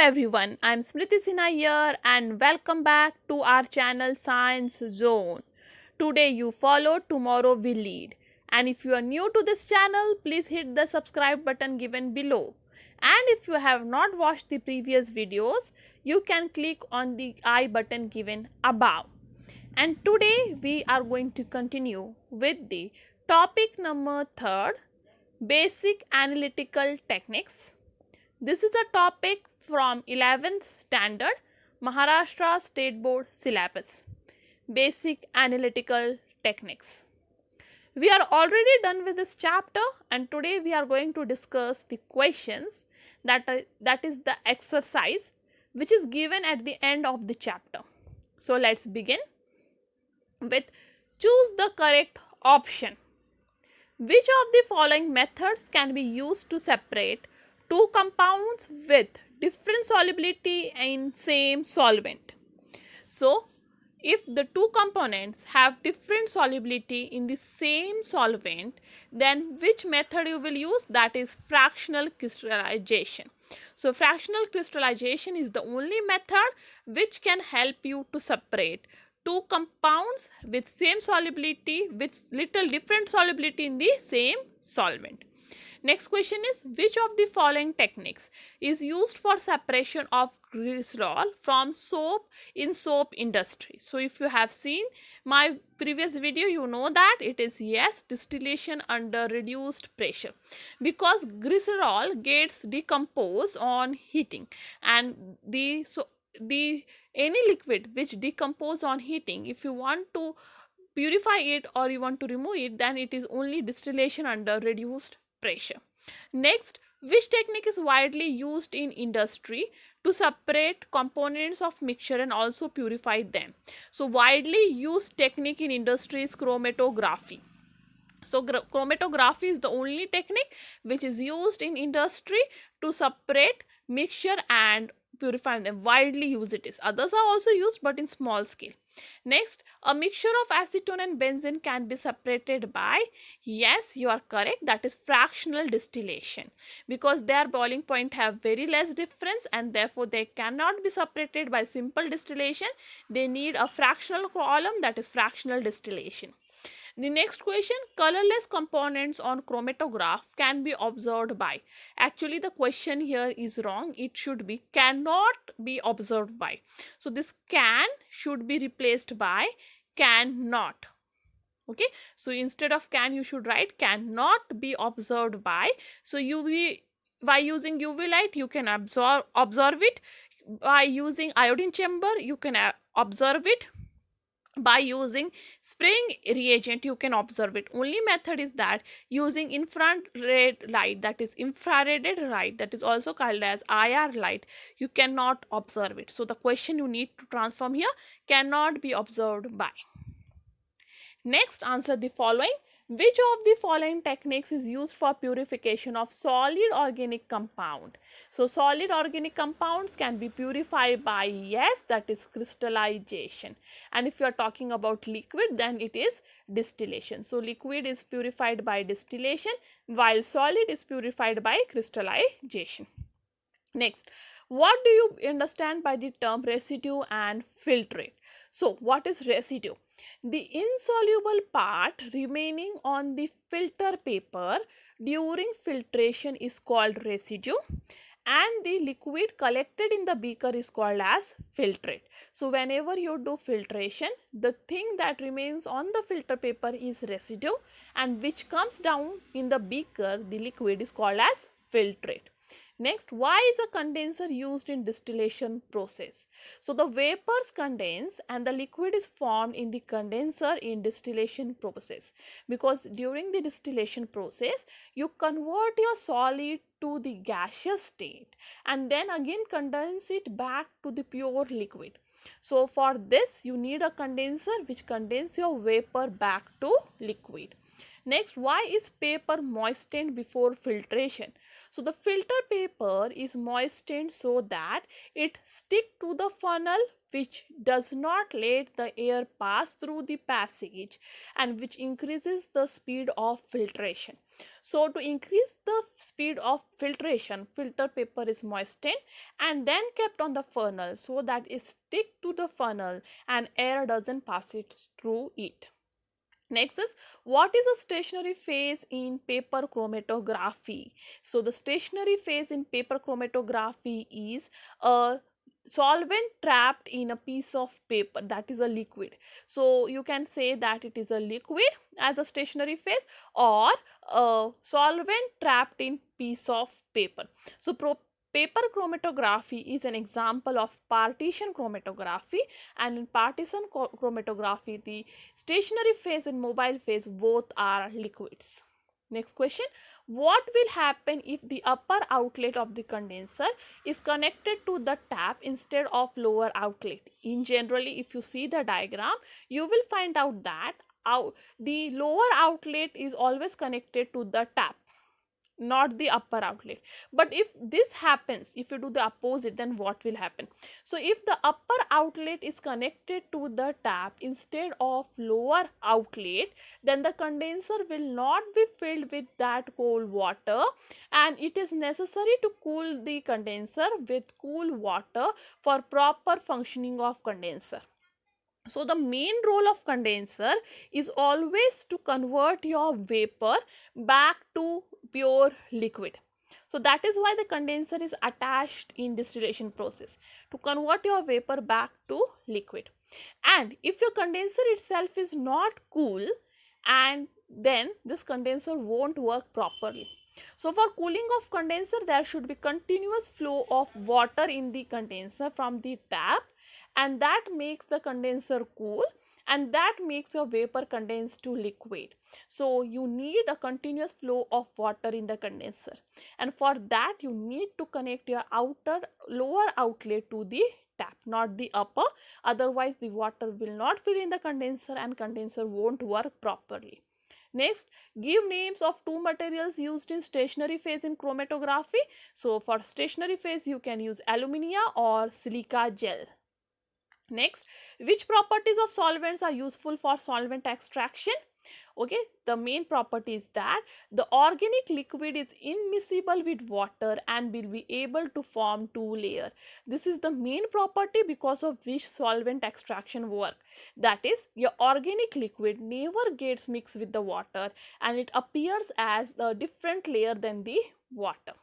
everyone, I'm Smriti Sinha here and welcome back to our channel Science Zone. Today you follow, tomorrow we lead. And if you are new to this channel, please hit the subscribe button given below. And if you have not watched the previous videos, you can click on the I button given above. And today we are going to continue with the topic number 3, basic analytical techniques. This is a topic from 11th Standard Maharashtra State Board syllabus. Basic analytical techniques. We are already done with this chapter and today we are going to discuss the questions that is the exercise which is given at the end of the chapter. So let's begin with choose the correct option. Which of the following methods can be used to separate two compounds with different solubility in same solvent? So, if the two components have different solubility in the same solvent, then which method you will use? That is fractional crystallization. So, fractional crystallization is the only method which can help you to separate two compounds with same solubility with little different solubility in the same solvent. Next question is, which of the following techniques is used for separation of glycerol from soap in soap industry? So if you have seen my previous video, you know that it is yes, distillation under reduced pressure, because glycerol gets decomposed on heating, and the any liquid which decompose on heating, if you want to purify it or you want to remove it, then it is only distillation under reduced pressure. Next, which technique is widely used in industry to separate components of mixture and also purify them? So widely used technique in industry is chromatography. So chromatography is the only technique which is used in industry to separate mixture and purify them. Widely used it is. Others are also used but in small scale. Next, a mixture of acetone and benzene can be separated by, yes, you are correct, that is fractional distillation, because their boiling point have very less difference and therefore they cannot be separated by simple distillation. They need a fractional column, that is fractional distillation. The next question, colorless components on chromatograph can be observed by. Actually, the question here is wrong. It should be cannot be observed by. So this can should be replaced by cannot. Okay, so instead of can you should write cannot be observed by. So UV, by using UV light you can observe it. By using iodine chamber you can observe it. By using spraying reagent you can observe it. Only method is that using infrared light, that is infrared light, that is also called as IR light, you cannot observe it. So the question you need to transform here, cannot be observed by. Next, answer the following. Which of the following techniques is used for purification of solid organic compound? So solid organic compounds can be purified by, yes, that is crystallization. And if you are talking about liquid, then it is distillation. So liquid is purified by distillation while solid is purified by crystallization. Next, what do you understand by the term residue and filtrate? So what is residue? The insoluble part remaining on the filter paper during filtration is called residue, and the liquid collected in the beaker is called as filtrate. So whenever you do filtration, the thing that remains on the filter paper is residue, and which comes down in the beaker, the liquid is called as filtrate. Next, why is a condenser used in distillation process? So the vapors condense and the liquid is formed in the condenser in distillation process, because during the distillation process you convert your solid to the gaseous state and then again condense it back to the pure liquid. So for this you need a condenser which condenses your vapor back to liquid. Next, why is paper moistened before filtration? So the filter paper is moistened so that it stick to the funnel, which does not let the air pass through the passage and which increases the speed of filtration. So to increase the speed of filtration, filter paper is moistened and then kept on the funnel so that it stick to the funnel and air doesn't pass it through it. Next is, what is a stationary phase in paper chromatography? So the stationary phase in paper chromatography is a solvent trapped in a piece of paper, that is a liquid. So you can say that it is a liquid as a stationary phase or a solvent trapped in piece of paper. So paper chromatography is an example of partition chromatography, and in partition chromatography the stationary phase and mobile phase both are liquids. Next question, what will happen if the upper outlet of the condenser is connected to the tap instead of lower outlet? In generally, if you see the diagram, you will find out that the lower outlet is always connected to the tap, not the upper outlet. But if this happens, if you do the opposite, then what will happen? So if the upper outlet is connected to the tap instead of lower outlet, then the condenser will not be filled with that cold water, and it is necessary to cool the condenser with cool water for proper functioning of condenser. So the main role of condenser is always to convert your vapor back to pure liquid. So that is why the condenser is attached in distillation process, to convert your vapor back to liquid. And if your condenser itself is not cool, and then this condenser won't work properly. So for cooling of condenser, there should be continuous flow of water in the condenser from the tap, and that makes the condenser cool, and that makes your vapor condense to liquid. So you need a continuous flow of water in the condenser, and for that you need to connect your lower outlet to the tap, not the upper. Otherwise the water will not fill in the condenser and condenser won't work properly. Next, give names of two materials used in stationary phase in chromatography. So for stationary phase you can use alumina or silica gel. Next, which properties of solvents are useful for solvent extraction? Okay, the main property is that the organic liquid is immiscible with water and will be able to form two layers. This is the main property because of which solvent extraction work. That is, your organic liquid never gets mixed with the water and it appears as a different layer than the water.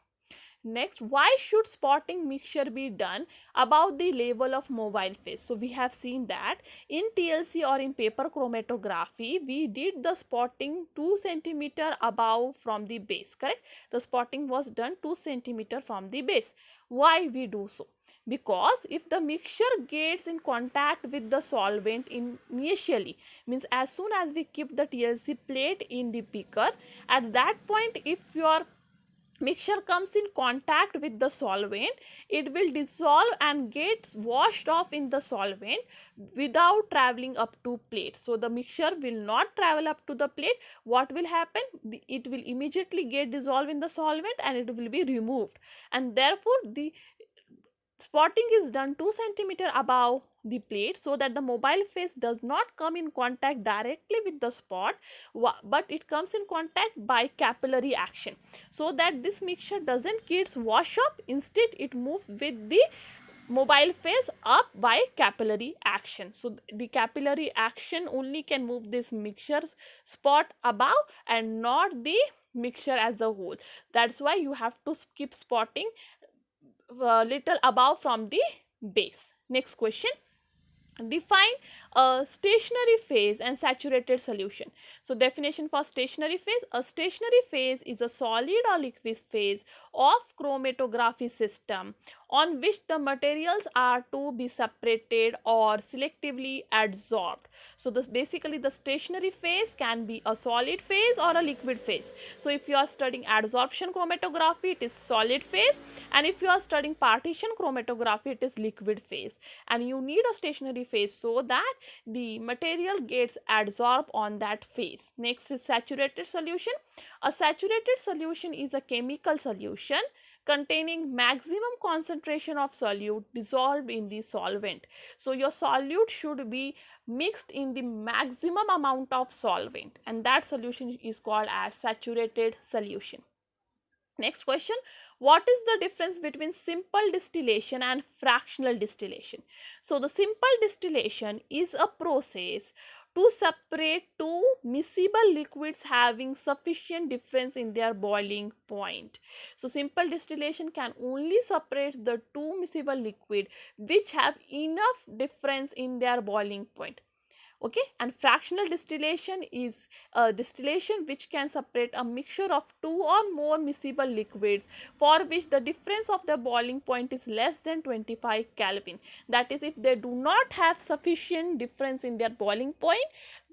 Next, why should spotting mixture be done above the level of mobile phase? So we have seen that in TLC or in paper chromatography, we did the spotting 2 cm above from the base, correct? The spotting was done 2 cm from the base. Why we do so? Because if the mixture gets in contact with the solvent initially, means as soon as we keep the TLC plate in the beaker, at that point if your mixture comes in contact with the solvent, it will dissolve and gets washed off in the solvent without traveling up to plate. So the mixture will not travel up to the plate. What will happen? It will immediately get dissolved in the solvent and it will be removed, and therefore the spotting is done 2 cm above the plate so that the mobile phase does not come in contact directly with the spot, but it comes in contact by capillary action, so that this mixture doesn't get washed up. Instead it moves with the mobile phase up by capillary action. So the capillary action only can move this mixture spot above and not the mixture as a whole. That's why you have to keep spotting little above from the base. Next question, define a stationary phase and saturated solution. So definition for stationary phase: a stationary phase is a solid or liquid phase of chromatography system on which the materials are to be separated or selectively adsorbed. So this basically the stationary phase can be a solid phase or a liquid phase. So if you are studying adsorption chromatography, it is solid phase, and if you are studying partition chromatography, it is liquid phase. And you need a stationary phase so that the material gets adsorbed on that phase. Next is saturated solution. A saturated solution is a chemical solution containing maximum concentration of solute dissolved in the solvent. So your solute should be mixed in the maximum amount of solvent, and that solution is called as saturated solution. Next question, what is the difference between simple distillation and fractional distillation? So the simple distillation is a process to separate two miscible liquids having sufficient difference in their boiling point. So simple distillation can only separate the two miscible liquid which have enough difference in their boiling point. Okay, and fractional distillation is a distillation which can separate a mixture of two or more miscible liquids for which the difference of the boiling point is less than 25 Kelvin. That is, if they do not have sufficient difference in their boiling point,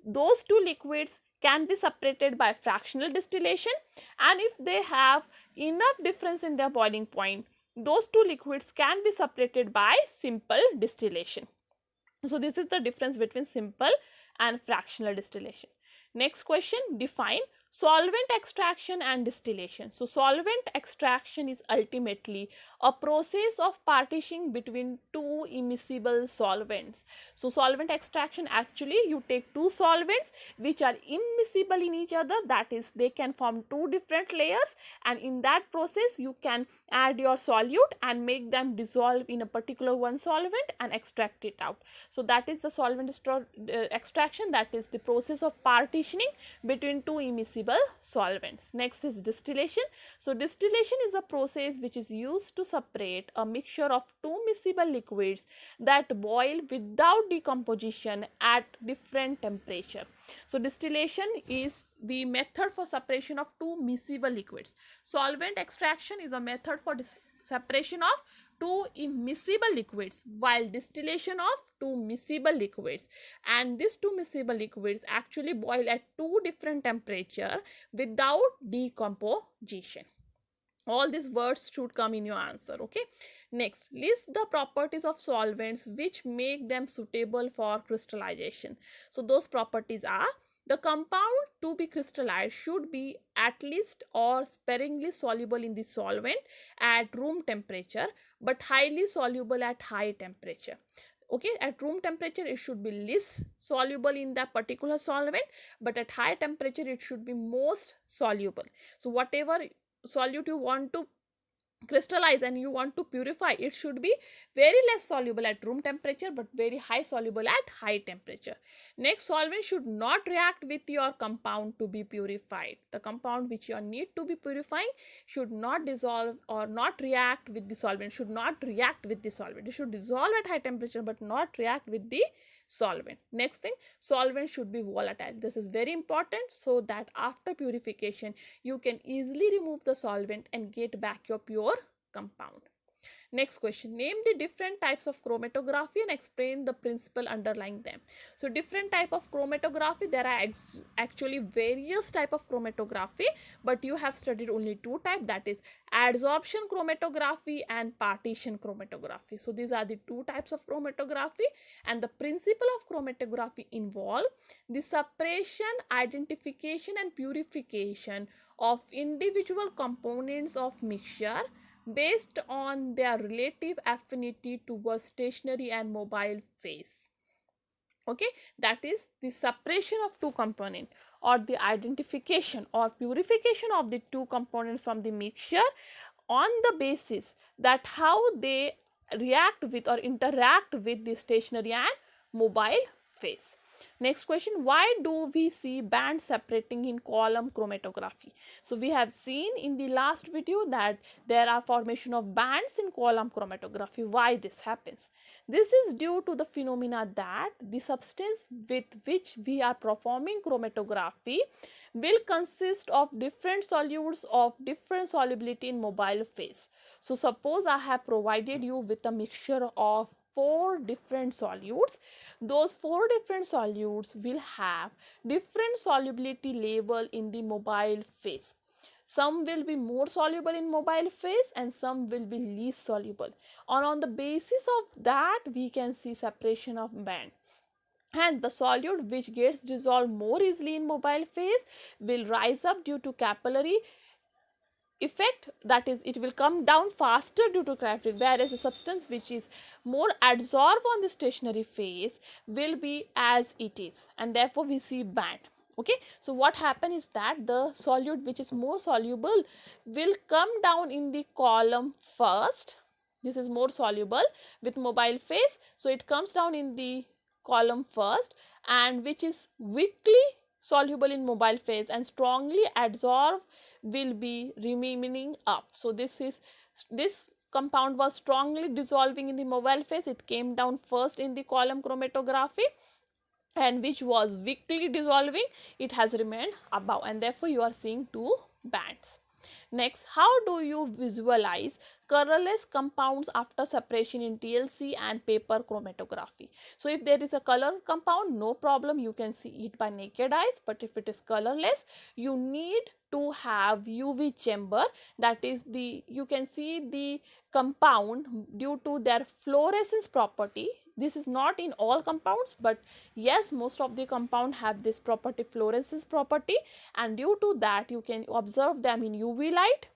those two liquids can be separated by fractional distillation, and if they have enough difference in their boiling point, those two liquids can be separated by simple distillation. So this is the difference between simple and fractional distillation. Next question, define solvent extraction and distillation. So solvent extraction is ultimately a process of partitioning between two immiscible solvents. So solvent extraction, actually you take two solvents which are immiscible in each other, that is they can form two different layers, and in that process you can add your solute and make them dissolve in a particular one solvent and extract it out. So that is the solvent extraction, that is the process of partitioning between two immiscible solvents. Next is distillation. So distillation is a process which is used to separate a mixture of two miscible liquids that boil without decomposition at different temperature. So distillation is the method for separation of two miscible liquids. Solvent extraction is a method for separation of two immiscible liquids, while distillation of two miscible liquids, and these two miscible liquids actually boil at two different temperature without decomposition. All these words should come in your answer. Okay, next, list the properties of solvents which make them suitable for crystallization. So those properties are: the compound to be crystallized should be at least or sparingly soluble in the solvent at room temperature but highly soluble at high temperature. Okay, at room temperature it should be least soluble in that particular solvent, but at high temperature it should be most soluble. So whatever solute you want to crystallize and you want to purify, it should be very less soluble at room temperature but very high soluble at high temperature. Next, solvent should not react with your compound to be purified. The compound which you need to be purifying should not dissolve or not react with the solvent, should not react with the solvent. It should dissolve at high temperature but not react with the solvent. Next thing, solvent should be volatile. This is very important so that after purification you can easily remove the solvent and get back your pure compound. Next question, name the different types of chromatography and explain the principle underlying them. So different type of chromatography, there are actually various type of chromatography, but you have studied only two types, that is adsorption chromatography and partition chromatography. So these are the two types of chromatography, and the principle of chromatography involve the separation, identification and purification of individual components of mixture based on their relative affinity towards stationary and mobile phase. Okay, that is the separation of two components or the identification or purification of the two components from the mixture on the basis that how they react with or interact with the stationary and mobile phase. Next question, why do we see bands separating in column chromatography? So we have seen in the last video that there are formation of bands in column chromatography. Why this happens? This is due to the phenomena that the substance with which we are performing chromatography will consist of different solutes of different solubility in mobile phase. So suppose I have provided you with a mixture of 4 different solutes. Those 4 different solutes will have different solubility level in the mobile phase. Some will be more soluble in mobile phase and some will be least soluble. On the basis of that, we can see separation of band. Hence, the solute which gets dissolved more easily in mobile phase will rise up due to capillary effect, that is, it will come down faster due to gravity, whereas a substance which is more adsorbed on the stationary phase will be as it is, and therefore we see band. Okay, so what happens is that the solute which is more soluble will come down in the column first. This is more soluble with mobile phase, so it comes down in the column first, and which is weakly soluble in mobile phase and strongly adsorbed will be remaining up. So this compound was strongly dissolving in the mobile phase. It came down first in the column chromatography, and which was weakly dissolving, it has remained above, and therefore you are seeing two bands. Next, how do you visualize colorless compounds after separation in TLC and paper chromatography? So if there is a color compound, no problem, you can see it by naked eyes, but if it is colorless, you need to have UV chamber, that is you can see the compound due to their fluorescence property. This is not in all compounds, but yes, most of the compound have this property, fluorescence property, and due to that you can observe them in UV light,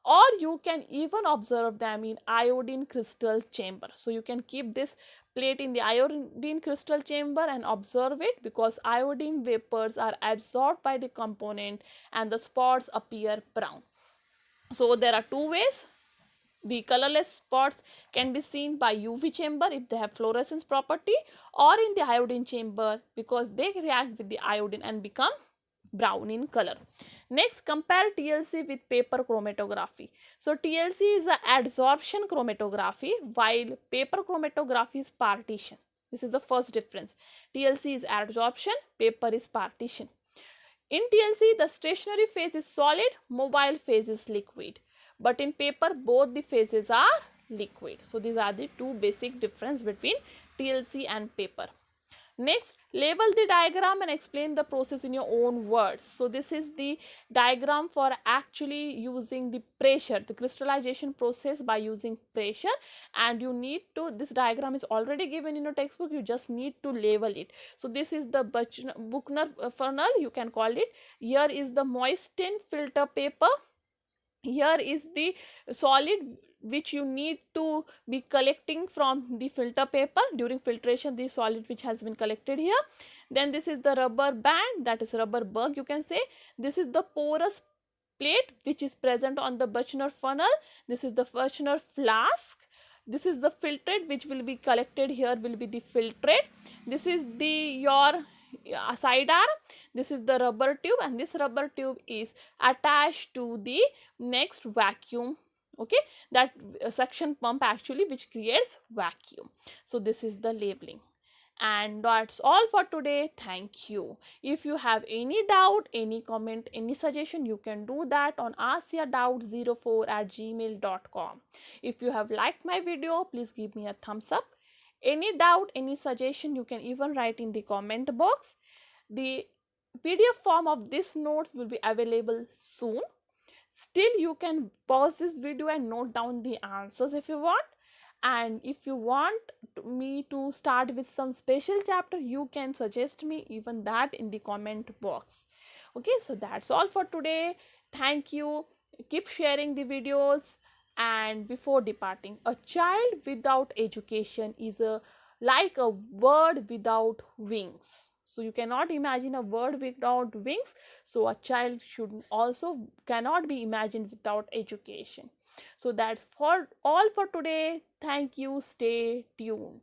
or you can even observe them in iodine crystal chamber. So you can keep this plate in the iodine crystal chamber and observe it, because iodine vapors are absorbed by the component and the spots appear brown. So there are two ways. The colorless spots can be seen by UV chamber if they have fluorescence property, or in the iodine chamber because they react with the iodine and become brown in color. Next, compare TLC with paper chromatography. So TLC is a adsorption chromatography while paper chromatography is partition. This is the first difference. TLC is adsorption, paper is partition. In TLC, the stationary phase is solid, mobile phase is liquid. But in paper, both the phases are liquid. So these are the two basic difference between TLC and paper. Next, label the diagram and explain the process in your own words. So this is the diagram for actually using the pressure, the crystallization process by using pressure, and you need to, this diagram is already given in your textbook, you just need to label it. So this is the Buchner funnel, you can call it. Here is the moistened filter paper. Here is the solid which you need to be collecting from the filter paper during filtration, the solid which has been collected here. Then this is the rubber band, that is rubber bug you can say. This is the porous plate which is present on the Buchner funnel. This is the Buchner flask. This is the filtrate which will be collected here, will be the filtrate. This is the your side arm. This is the rubber tube, and this rubber tube is attached to the next vacuum. Okay, that suction pump actually which creates vacuum. So this is the labeling. And that's all for today. Thank you. If you have any doubt, any comment, any suggestion, you can do that on askyourdoubt04@gmail.com. If you have liked my video, please give me a thumbs up. Any doubt, any suggestion, you can even write in the comment box. The PDF form of this notes will be available soon. Still, you can pause this video and note down the answers if you want. And if you want me to start with some special chapter, you can suggest me even that in the comment box. Okay, so that's all for today. Thank you. Keep sharing the videos. And before departing, a child without education is like a bird without wings. So you cannot imagine a bird without wings. So a child should also cannot be imagined without education. So that's for all for today. Thank you. Stay tuned.